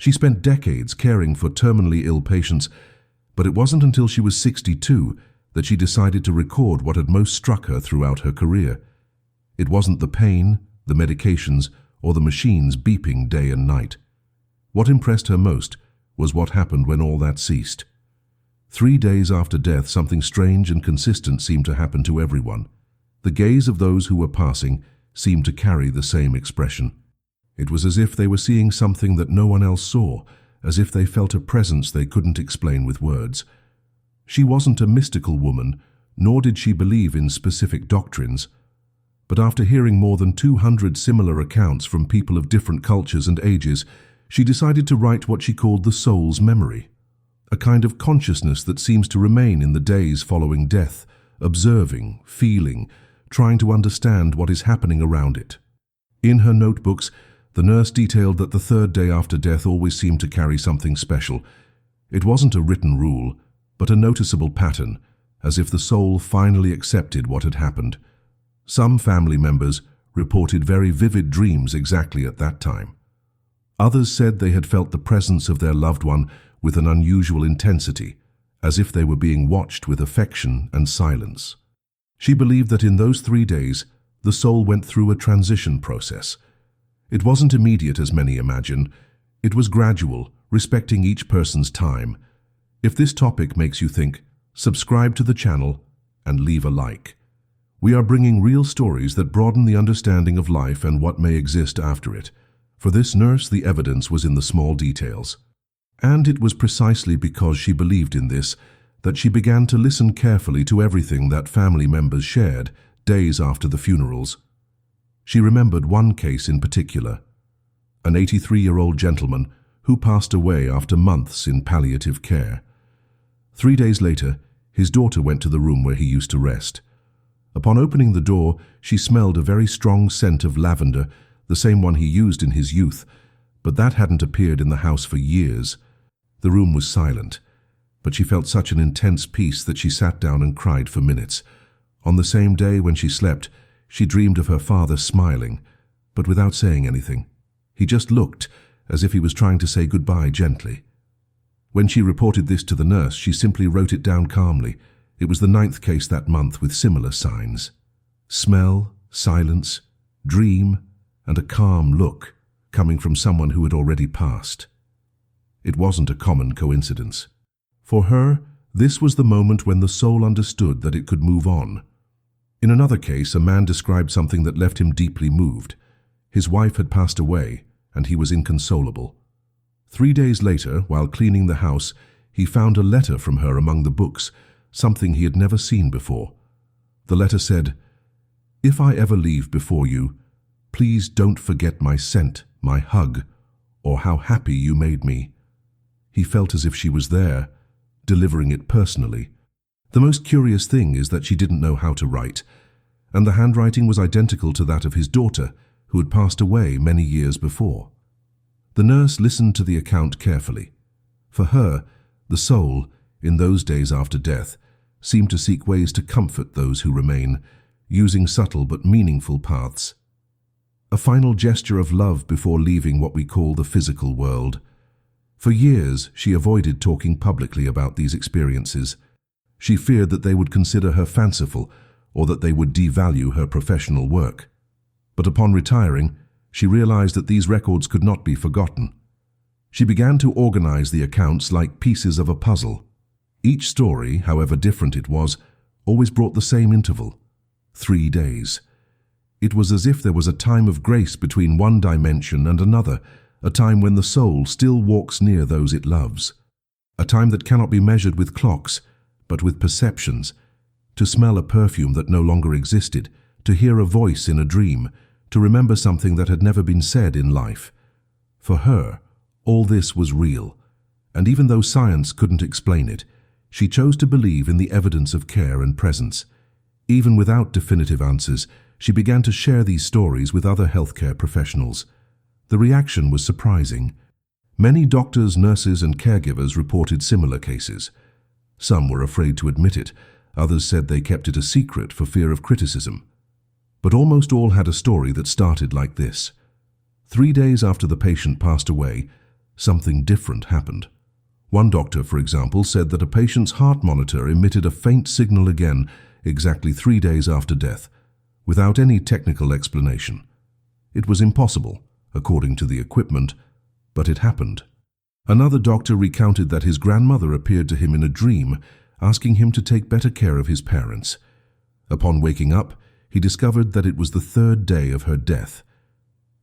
She spent decades caring for terminally ill patients, but it wasn't until she was 62 that she decided to record what had most struck her throughout her career. It wasn't the pain, the medications, or the machines beeping day and night. What impressed her most was what happened when all that ceased. 3 days after death, something strange and consistent seemed to happen to everyone. The gaze of those who were passing seemed to carry the same expression. It was as if they were seeing something that no one else saw, as if they felt a presence they couldn't explain with words. She wasn't a mystical woman, nor did she believe in specific doctrines. But after hearing more than 200 similar accounts from people of different cultures and ages, she decided to write what she called the soul's memory, a kind of consciousness that seems to remain in the days following death, observing, feeling, trying to understand what is happening around it. In her notebooks, the nurse detailed that the third day after death always seemed to carry something special. It wasn't a written rule, but a noticeable pattern, as if the soul finally accepted what had happened. Some family members reported very vivid dreams exactly at that time. Others said they had felt the presence of their loved one with an unusual intensity, as if they were being watched with affection and silence. She believed that in those 3 days, the soul went through a transition process. It wasn't immediate as many imagine. It was gradual, respecting each person's time. If this topic makes you think, subscribe to the channel and leave a like. We are bringing real stories that broaden the understanding of life and what may exist after it. For this nurse, the evidence was in the small details. And it was precisely because she believed in this that she began to listen carefully to everything that family members shared days after the funerals. She remembered one case in particular, an 83-year-old gentleman who passed away after months in palliative care. 3 days later, his daughter went to the room where he used to rest. Upon opening the door, she smelled a very strong scent of lavender, the same one he used in his youth, but that hadn't appeared in the house for years. The room was silent, but she felt such an intense peace that she sat down and cried for minutes. On the same day when she slept, she dreamed of her father smiling, but without saying anything. He just looked, as if he was trying to say goodbye gently. When she reported this to the nurse, she simply wrote it down calmly. It was the 9th case that month with similar signs. Smell, silence, dream, and a calm look coming from someone who had already passed. It wasn't a common coincidence. For her, this was the moment when the soul understood that it could move on. In another case, a man described something that left him deeply moved. His wife had passed away, and he was inconsolable. 3 days later, while cleaning the house, he found a letter from her among the books, something he had never seen before. The letter said, "If I ever leave before you, please don't forget my scent, my hug, or how happy you made me." He felt as if she was there, delivering it personally. The most curious thing is that she didn't know how to write, and the handwriting was identical to that of his daughter, who had passed away many years before. The nurse listened to the account carefully. For her, the soul, in those days after death, seemed to seek ways to comfort those who remain, using subtle but meaningful paths. A final gesture of love before leaving what we call the physical world. For years, she avoided talking publicly about these experiences. She feared that they would consider her fanciful or that they would devalue her professional work. But upon retiring, she realized that these records could not be forgotten. She began to organize the accounts like pieces of a puzzle. Each story, however different it was, always brought the same interval: 3 days. It was as if there was a time of grace between one dimension and another, a time when the soul still walks near those it loves. A time that cannot be measured with clocks, but with perceptions. To smell a perfume that no longer existed, to hear a voice in a dream, to remember something that had never been said in life. For her, all this was real, and even though science couldn't explain it, she chose to believe in the evidence of care and presence. Even without definitive answers, she began to share these stories with other healthcare professionals. The reaction was surprising. Many doctors, nurses, and caregivers reported similar cases. Some were afraid to admit it, others said they kept it a secret for fear of criticism. But almost all had a story that started like this. 3 days after the patient passed away, something different happened. One doctor, for example, said that a patient's heart monitor emitted a faint signal again exactly 3 days after death, without any technical explanation. It was impossible, according to the equipment, but it happened. Another doctor recounted that his grandmother appeared to him in a dream, asking him to take better care of his parents. Upon waking up, he discovered that it was the 3rd day of her death.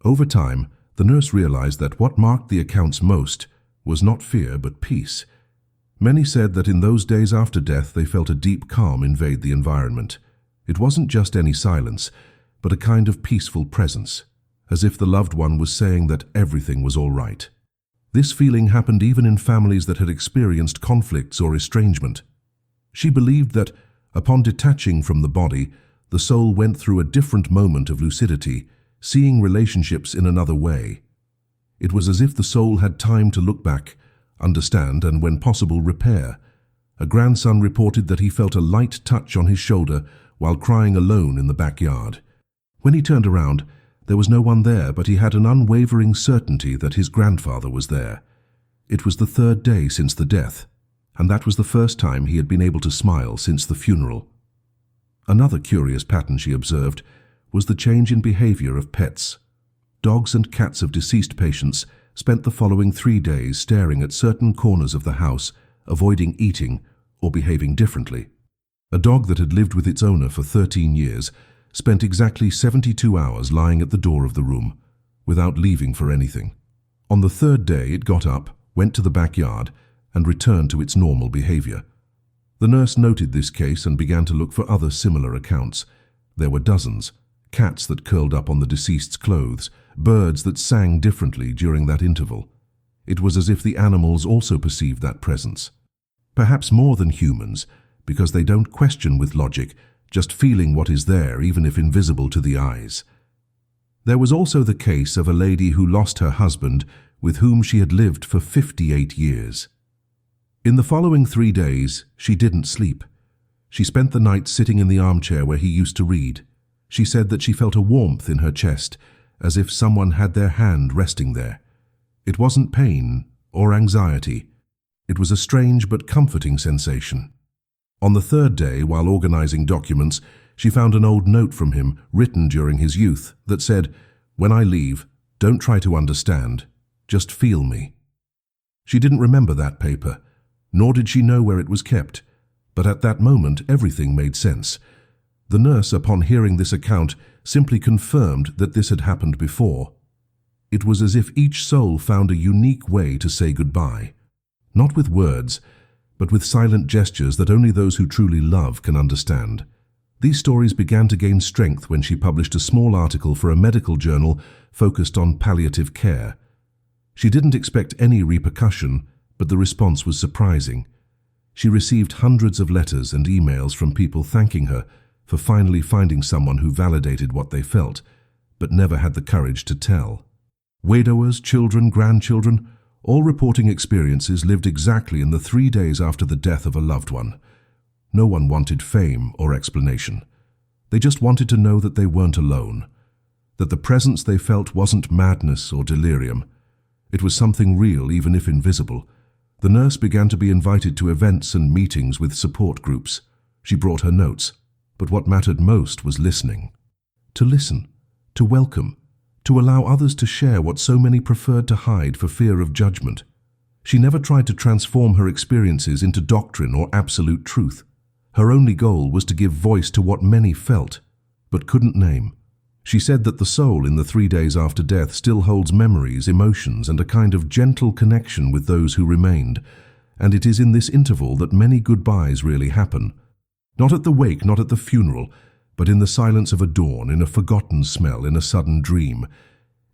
Over time, the nurse realized that what marked the accounts most was not fear but peace. Many said that in those days after death they felt a deep calm invade the environment. It wasn't just any silence, but a kind of peaceful presence, as if the loved one was saying that everything was all right. This feeling happened even in families that had experienced conflicts or estrangement. She believed that, upon detaching from the body, the soul went through a different moment of lucidity, seeing relationships in another way. It was as if the soul had time to look back, understand, and when possible repair. A grandson reported that he felt a light touch on his shoulder while crying alone in the backyard. When he turned around, there was no one there, but he had an unwavering certainty that his grandfather was there. It was the 3rd day since the death, and that was the first time he had been able to smile since the funeral. Another curious pattern she observed was the change in behavior of pets. Dogs and cats of deceased patients spent the following 3 days staring at certain corners of the house, avoiding eating or behaving differently. A dog that had lived with its owner for 13 years spent exactly 72 hours lying at the door of the room, without leaving for anything. On the 3rd day it got up, went to the backyard, and returned to its normal behavior. The nurse noted this case and began to look for other similar accounts. There were dozens: cats that curled up on the deceased's clothes, birds that sang differently during that interval. It was as if the animals also perceived that presence. Perhaps more than humans, because they don't question with logic, just feeling what is there even if invisible to the eyes. There was also the case of a lady who lost her husband, with whom she had lived for 58 years. In the following 3 days, she didn't sleep. She spent the night sitting in the armchair where he used to read. She said that she felt a warmth in her chest, as if someone had their hand resting there. It wasn't pain or anxiety. It was a strange but comforting sensation. On the 3rd day, while organizing documents, she found an old note from him, written during his youth, that said, "When I leave, don't try to understand, just feel me." She didn't remember that paper, nor did she know where it was kept, but at that moment everything made sense. The nurse, upon hearing this account, simply confirmed that this had happened before. It was as if each soul found a unique way to say goodbye, not with words, but with silent gestures that only those who truly love can understand. These stories began to gain strength when she published a small article for a medical journal focused on palliative care. She didn't expect any repercussion, but the response was surprising. She received hundreds of letters and emails from people thanking her for finally finding someone who validated what they felt, but never had the courage to tell. Widowers, children, grandchildren, all reporting experiences lived exactly in the 3 days after the death of a loved one. No one wanted fame or explanation. They just wanted to know that they weren't alone, that the presence they felt wasn't madness or delirium. It was something real, even if invisible. The nurse began to be invited to events and meetings with support groups. She brought her notes, but what mattered most was listening. To listen, to welcome, to allow others to share what so many preferred to hide for fear of judgment. She never tried to transform her experiences into doctrine or absolute truth. Her only goal was to give voice to what many felt, but couldn't name. She said that the soul in the 3 days after death still holds memories, emotions, and a kind of gentle connection with those who remained, and it is in this interval that many goodbyes really happen. Not at the wake, not at the funeral, but in the silence of a dawn, in a forgotten smell, in a sudden dream.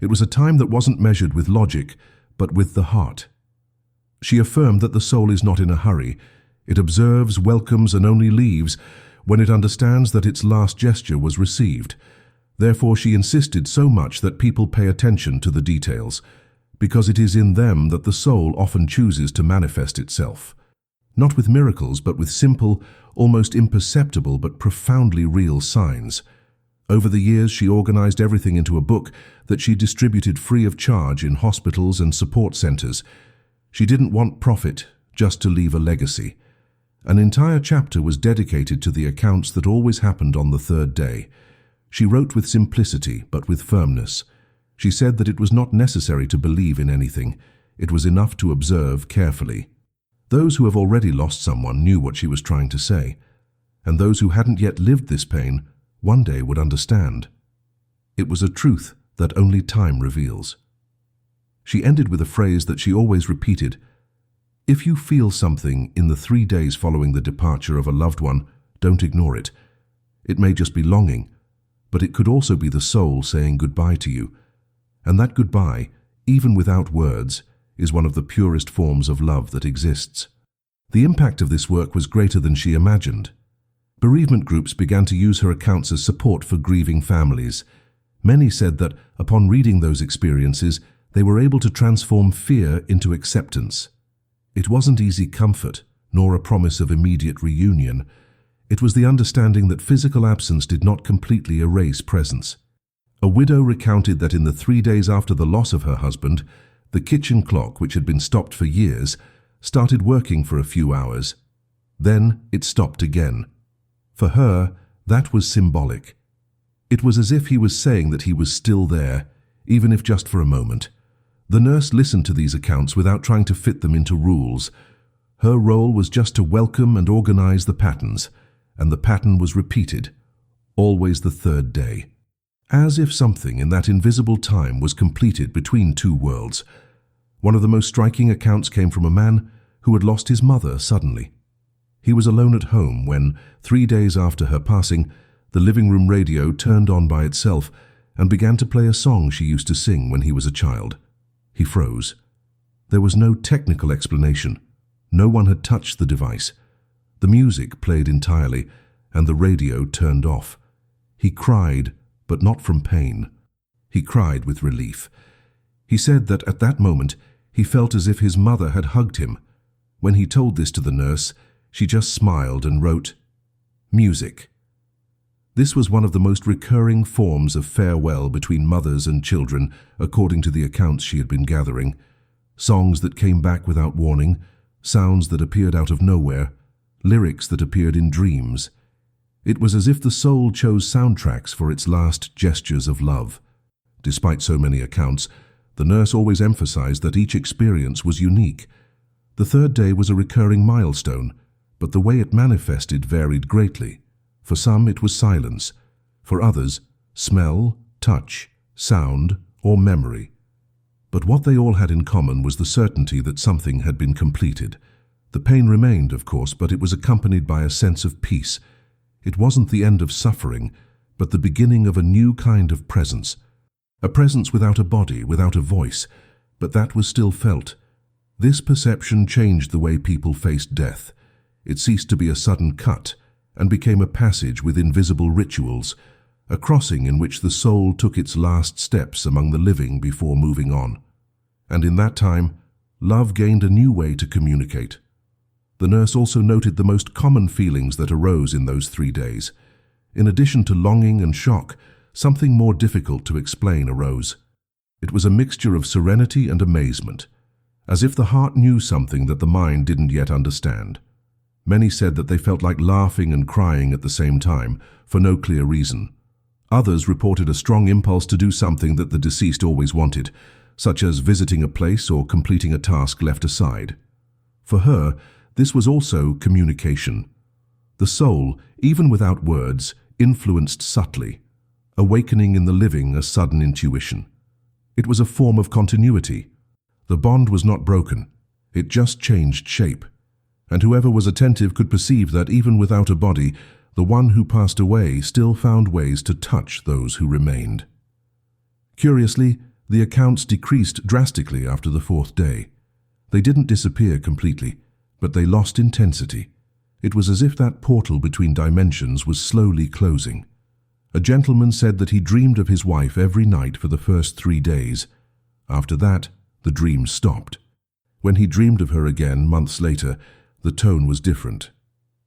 It was a time that wasn't measured with logic, but with the heart. She affirmed that the soul is not in a hurry. It observes, welcomes, and only leaves when it understands that its last gesture was received. Therefore, she insisted so much that people pay attention to the details, because it is in them that the soul often chooses to manifest itself. Not with miracles, but with simple, almost imperceptible but profoundly real signs. Over the years, she organized everything into a book that she distributed free of charge in hospitals and support centers. She didn't want profit, just to leave a legacy. An entire chapter was dedicated to the accounts that always happened on the third day. She wrote with simplicity, but with firmness. She said that it was not necessary to believe in anything. It was enough to observe carefully. Those who have already lost someone knew what she was trying to say, and those who hadn't yet lived this pain one day would understand. It was a truth that only time reveals. She ended with a phrase that she always repeated: "If you feel something in the 3 days following the departure of a loved one, don't ignore it. It may just be longing, but it could also be the soul saying goodbye to you. And that goodbye, even without words, is one of the purest forms of love that exists." The impact of this work was greater than she imagined. Bereavement groups began to use her accounts as support for grieving families. Many said that, upon reading those experiences, they were able to transform fear into acceptance. It wasn't easy comfort, nor a promise of immediate reunion. It was the understanding that physical absence did not completely erase presence. A widow recounted that in the 3 days after the loss of her husband, the kitchen clock, which had been stopped for years, started working for a few hours. Then it stopped again. For her, that was symbolic. It was as if he was saying that he was still there, even if just for a moment. The nurse listened to these accounts without trying to fit them into rules. Her role was just to welcome and organize the patterns, and the pattern was repeated, always the third day. As if something in that invisible time was completed between two worlds. One of the most striking accounts came from a man who had lost his mother suddenly. He was alone at home when, 3 days after her passing, the living room radio turned on by itself and began to play a song she used to sing when he was a child. He froze. There was no technical explanation. No one had touched the device. The music played entirely, and the radio turned off. He cried, but not from pain. He cried with relief. He said that at that moment, he felt as if his mother had hugged him. When he told this to the nurse, she just smiled and wrote, "Music." This was one of the most recurring forms of farewell between mothers and children, according to the accounts she had been gathering. Songs that came back without warning, sounds that appeared out of nowhere, lyrics that appeared in dreams. It was as if the soul chose soundtracks for its last gestures of love. Despite so many accounts, the nurse always emphasized that each experience was unique. The third day was a recurring milestone, but the way it manifested varied greatly. For some, it was silence. For others, smell, touch, sound, or memory. But what they all had in common was the certainty that something had been completed. The pain remained, of course, but it was accompanied by a sense of peace. It wasn't the end of suffering, but the beginning of a new kind of presence. A presence without a body, without a voice, but that was still felt. This perception changed the way people faced death. It ceased to be a sudden cut and became a passage with invisible rituals, a crossing in which the soul took its last steps among the living before moving on. And in that time, love gained a new way to communicate. The nurse also noted the most common feelings that arose in those 3 days. In addition to longing and shock, something more difficult to explain arose. It was a mixture of serenity and amazement, as if the heart knew something that the mind didn't yet understand. Many said that they felt like laughing and crying at the same time, for no clear reason. Others reported a strong impulse to do something that the deceased always wanted, such as visiting a place or completing a task left aside. For her, this was also communication. The soul, even without words, influenced subtly, awakening in the living a sudden intuition. It was a form of continuity. The bond was not broken. It just changed shape. And whoever was attentive could perceive that even without a body, the one who passed away still found ways to touch those who remained. Curiously, the accounts decreased drastically after the 4th day. They didn't disappear completely, but they lost intensity. It was as if that portal between dimensions was slowly closing. A gentleman said that he dreamed of his wife every night for the first 3 days. After that, the dream stopped. When he dreamed of her again months later, the tone was different.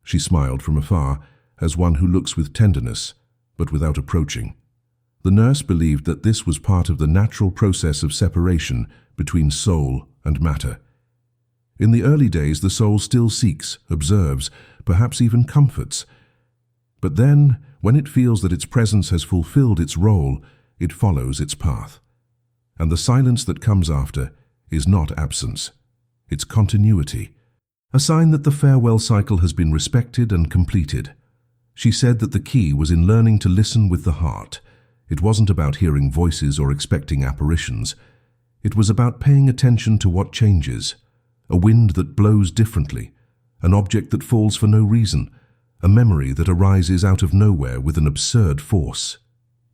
She smiled from afar, as one who looks with tenderness, but without approaching. The nurse believed that this was part of the natural process of separation between soul and matter. In the early days, the soul still seeks, observes, perhaps even comforts. But then, when it feels that its presence has fulfilled its role, it follows its path. And the silence that comes after is not absence. It's continuity, a sign that the farewell cycle has been respected and completed. She said that the key was in learning to listen with the heart. It wasn't about hearing voices or expecting apparitions. It was about paying attention to what changes. A wind that blows differently, an object that falls for no reason, a memory that arises out of nowhere with an absurd force.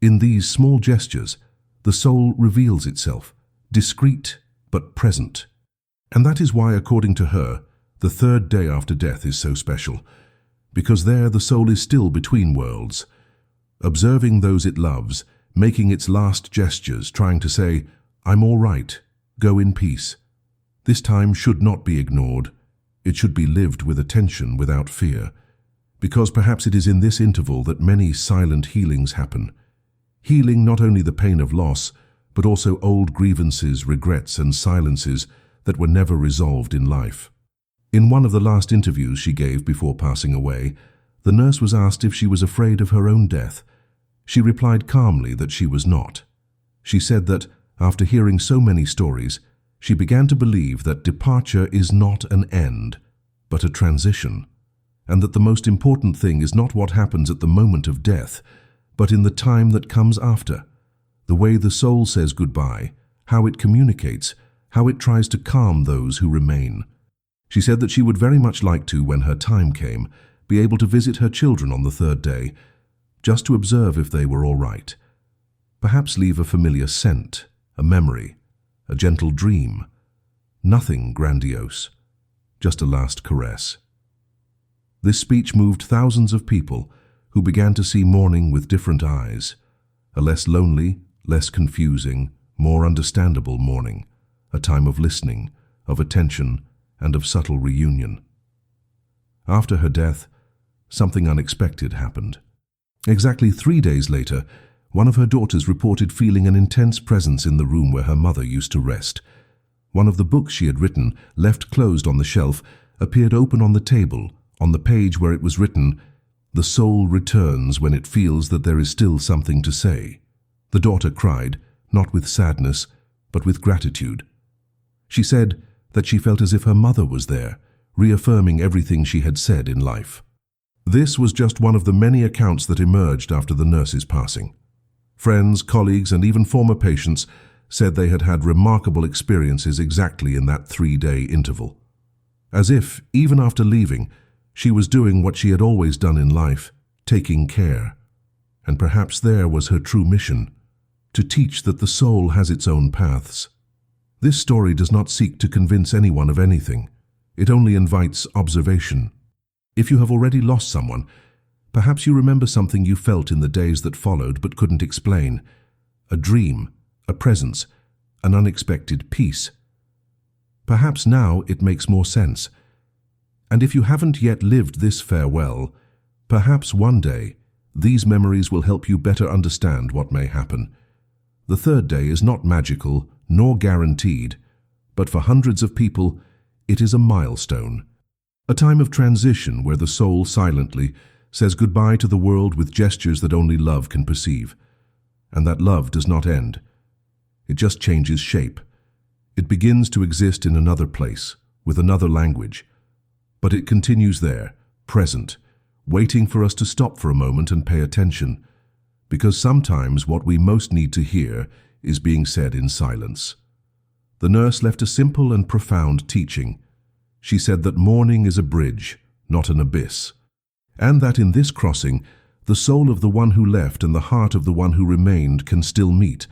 In these small gestures, the soul reveals itself, discreet but present. And that is why, according to her, the third day after death is so special, because there the soul is still between worlds, observing those it loves, making its last gestures, trying to say, "I'm all right, go in peace." This time should not be ignored. It should be lived with attention, without fear, because perhaps it is in this interval that many silent healings happen. Healing not only the pain of loss, but also old grievances, regrets, and silences that were never resolved in life. In one of the last interviews she gave before passing away, the nurse was asked if she was afraid of her own death. She replied calmly that she was not. She said that, after hearing so many stories, she began to believe that departure is not an end, but a transition, and that the most important thing is not what happens at the moment of death, but in the time that comes after, the way the soul says goodbye, how it communicates, how it tries to calm those who remain. She said that she would very much like to, when her time came, be able to visit her children on the third day, just to observe if they were all right. Perhaps leave a familiar scent, a memory, a gentle dream. Nothing grandiose, just a last caress. This speech moved thousands of people who began to see mourning with different eyes, a less lonely, less confusing, more understandable mourning, a time of listening, of attention, and of subtle reunion. After her death, something unexpected happened. Exactly 3 days later, one of her daughters reported feeling an intense presence in the room where her mother used to rest. One of the books she had written, left closed on the shelf, appeared open on the table, on the page where it was written, "The soul returns when it feels that there is still something to say." The daughter cried, not with sadness, but with gratitude. She said that she felt as if her mother was there, reaffirming everything she had said in life. This was just one of the many accounts that emerged after the nurse's passing. Friends, colleagues, and even former patients said they had had remarkable experiences exactly in that 3-day interval. As if, even after leaving, she was doing what she had always done in life, taking care. And perhaps there was her true mission, to teach that the soul has its own paths. This story does not seek to convince anyone of anything. It only invites observation. If you have already lost someone, perhaps you remember something you felt in the days that followed but couldn't explain. A dream, a presence, an unexpected peace. Perhaps now it makes more sense. And if you haven't yet lived this farewell, perhaps one day these memories will help you better understand what may happen. The third day is not magical nor guaranteed, but for hundreds of people, it is a milestone. A time of transition where the soul silently says goodbye to the world with gestures that only love can perceive. And that love does not end. It just changes shape. It begins to exist in another place, with another language. But it continues there, present, waiting for us to stop for a moment and pay attention. Because sometimes what we most need to hear is being said in silence. The nurse left a simple and profound teaching. She said that mourning is a bridge, not an abyss, and that in this crossing, the soul of the one who left and the heart of the one who remained can still meet.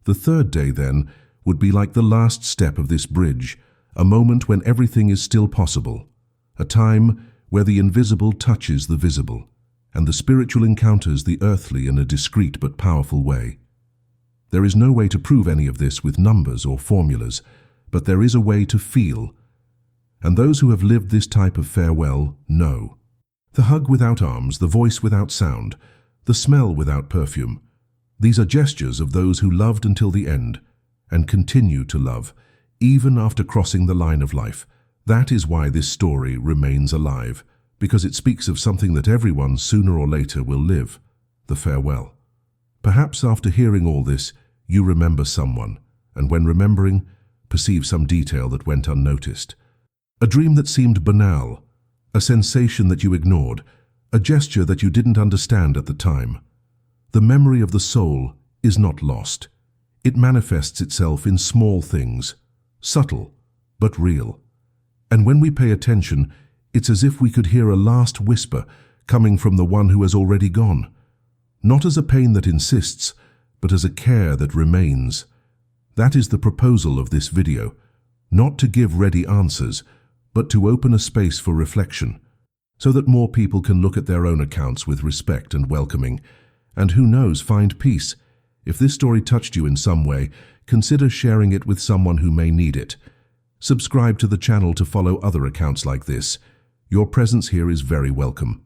The third day, then, would be like the last step of this bridge, a moment when everything is still possible, a time where the invisible touches the visible, and the spiritual encounters the earthly in a discreet but powerful way. There is no way to prove any of this with numbers or formulas, but there is a way to feel. And those who have lived this type of farewell know. The hug without arms, the voice without sound, the smell without perfume. These are gestures of those who loved until the end and continue to love, even after crossing the line of life. That is why this story remains alive, because it speaks of something that everyone sooner or later will live, the farewell. Perhaps after hearing all this, you remember someone, and when remembering, perceive some detail that went unnoticed. A dream that seemed banal, a sensation that you ignored, a gesture that you didn't understand at the time. The memory of the soul is not lost. It manifests itself in small things, subtle but real. And when we pay attention, it's as if we could hear a last whisper coming from the one who has already gone. Not as a pain that insists, but as a care that remains. That is the proposal of this video, not to give ready answers, but to open a space for reflection, so that more people can look at their own accounts with respect and welcoming, and who knows, find peace. If this story touched you in some way, consider sharing it with someone who may need it. Subscribe to the channel to follow other accounts like this. Your presence here is very welcome.